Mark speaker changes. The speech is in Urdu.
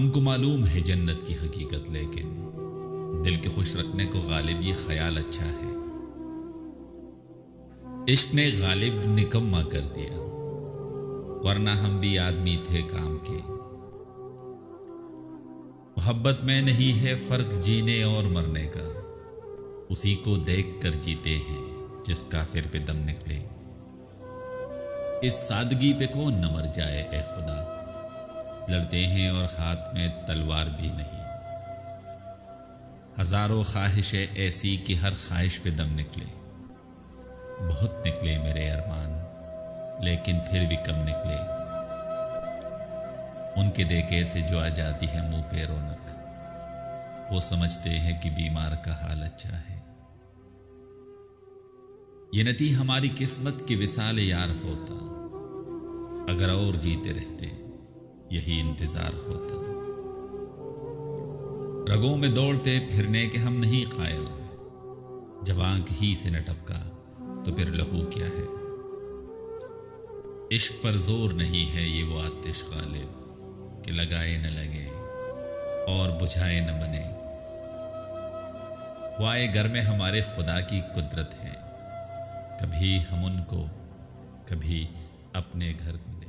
Speaker 1: ہم کو معلوم ہے جنت کی حقیقت، لیکن دل کے خوش رکھنے کو غالب یہ خیال اچھا ہے۔ عشق نے غالب نکما کر دیا، ورنہ ہم بھی آدمی تھے کام کے۔ محبت میں نہیں ہے فرق جینے اور مرنے کا، اسی کو دیکھ کر جیتے ہیں جس کافر پہ دم نکلے۔ اس سادگی پہ کون نہ مر جائے اے خدا، لڑتے ہیں اور ہاتھ میں تلوار بھی نہیں۔ ہزاروں خواہشیں ایسی کہ ہر خواہش پہ دم نکلے۔ بہت نکلے میرے ارمان، لیکن پھر بھی کم نکلے۔ ان کے دیکھے سے جو آ جاتی ہے منہ پہ رونق، وہ سمجھتے ہیں کہ بیمار کا حال اچھا ہے۔ یہ نہ تھی ہماری قسمت کی وصال یار ہوتا، اگر اور جیتے رہتے یہی انتظار ہوتا۔ رگوں میں دوڑتے پھرنے کے ہم نہیں قائل، جب آنکھ ہی سے نہ ٹپکا تو پھر لہو کیا ہے۔ عشق پر زور نہیں ہے یہ وہ آتش غالب، کہ لگائے نہ لگے اور بجھائے نہ بنے۔ وہ آئے گھر میں ہمارے خدا کی قدرت ہے، کبھی ہم ان کو، کبھی اپنے گھر کو